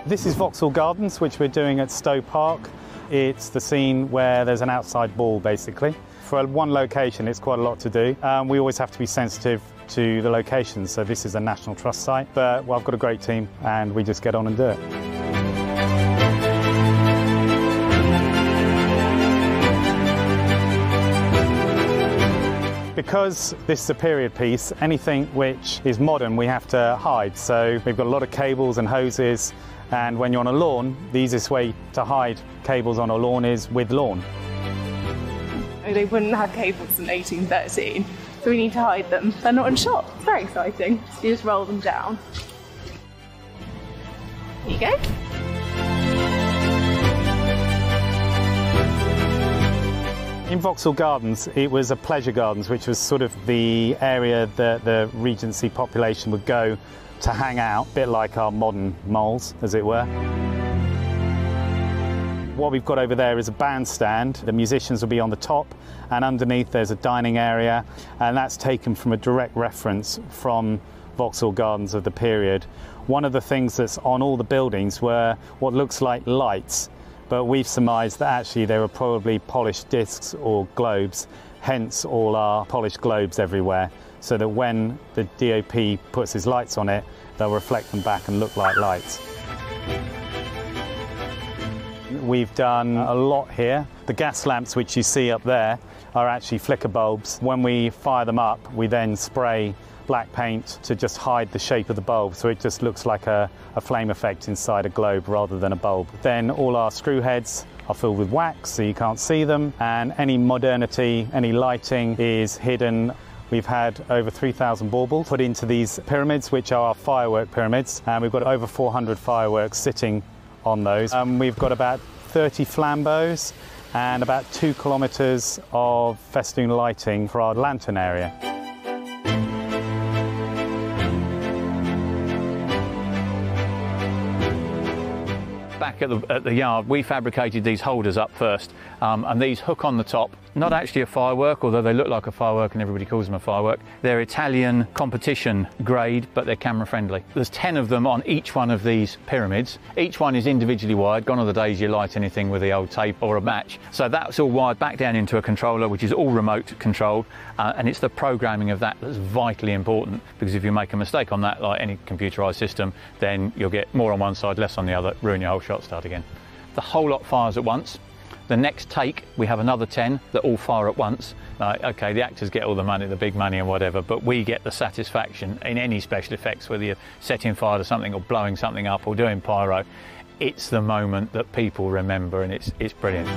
This is Vauxhall Gardens, which we're doing at Stowe Park. It's the scene where there's an outside ball, basically. For one location, it's quite a lot to do. We always have to be sensitive to the location, so this is a National Trust site. But well, I've got a great team, and we just get on and do it. Because this is a period piece, anything which is modern we have to hide. So we've got a lot of cables and hoses, and when you're on a lawn, the easiest way to hide cables on a lawn is with lawn. They wouldn't have cables in 1813, so we need to hide them. They're not in shot. It's very exciting. You just roll them down. There you go. In Vauxhall Gardens, it was a pleasure gardens, which was sort of the area that the Regency population would go to hang out, a bit like our modern moles, as it were. What we've got over there is a bandstand. The musicians will be on the top, and underneath there's a dining area, and that's taken from a direct reference from Vauxhall Gardens of the period. One of the things that's on all the buildings were what looks like lights, but we've surmised that actually they were probably polished discs or globes, hence all our polished globes everywhere, so that when the DOP puts his lights on it, they'll reflect them back and look like lights. We've done a lot here. The gas lamps which you see up there are actually flicker bulbs. When we fire them up, we then spray black paint to just hide the shape of the bulb, so it just looks like a flame effect inside a globe rather than a bulb. Then all our screw heads are filled with wax, so you can't see them, and any modernity, any lighting is hidden. We've had over 3,000 baubles put into these pyramids, which are our firework pyramids, and we've got over 400 fireworks sitting on those. We've got about 30 flambeaux and about 2 kilometres of festoon lighting for our lantern area. Back at the yard, we fabricated these holders up first, and these hook on the top. Not actually a firework, although they look like a firework and everybody calls them a firework. They're Italian competition grade, but they're camera friendly. There's 10 of them on each one of these pyramids. Each one is individually wired. Gone are the days you light anything with the old tape or a match. So that's all wired back down into a controller, which is all remote controlled, and it's the programming of that that's vitally important, because if you make a mistake on that, like any computerized system, then you'll get more on one side, less on the other, ruin your whole shot, start again. The whole lot fires at once. The next take, we have another 10 that all fire at once. Okay, the actors get all the money, the big money and whatever, but we get the satisfaction in any special effects, whether you're setting fire to something or blowing something up or doing pyro. It's the moment that people remember, and it's brilliant.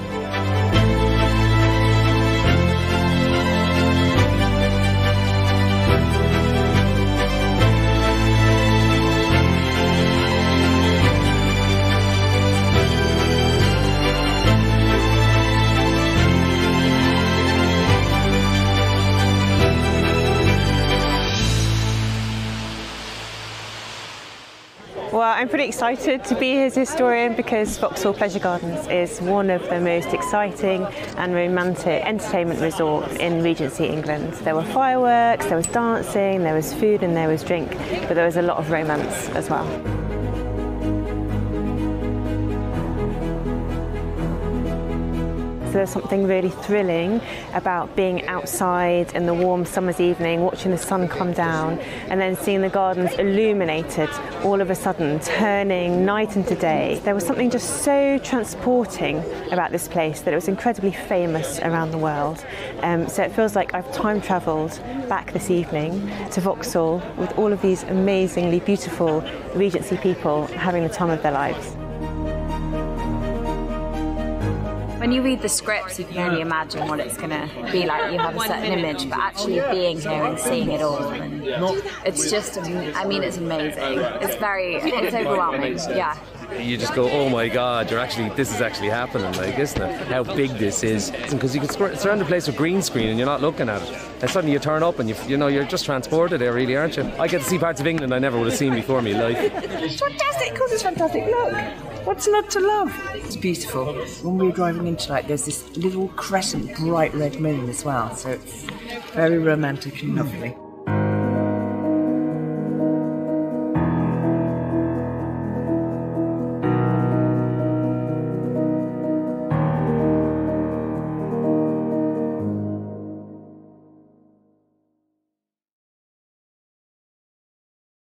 Well, I'm pretty excited to be his historian because Vauxhall Pleasure Gardens is one of the most exciting and romantic entertainment resorts in Regency England. There were fireworks, there was dancing, there was food and there was drink, but there was a lot of romance as well. So there's something really thrilling about being outside in the warm summer's evening, watching the sun come down, and then seeing the gardens illuminated all of a sudden, turning night into day. There was something just so transporting about this place that it was incredibly famous around the world. So it feels like I've time travelled back this evening to Vauxhall with all of these amazingly beautiful Regency people having the time of their lives. When you read the scripts, you can only imagine what it's going to be like. You have a certain image, but actually being here and seeing it all, and it's just, I mean, it's amazing. It's overwhelming, yeah. You just go, oh my God, this is actually happening, like, isn't it? How big this is. Because you can surround the place with green screen and you're not looking at it. And suddenly you turn up and you're just transported there, really, aren't you? I get to see parts of England I never would have seen before in my life. It's fantastic, of course it's fantastic, look. What's not to love? It's beautiful. When we were driving into there's this little crescent bright red moon as well, so it's very romantic and lovely.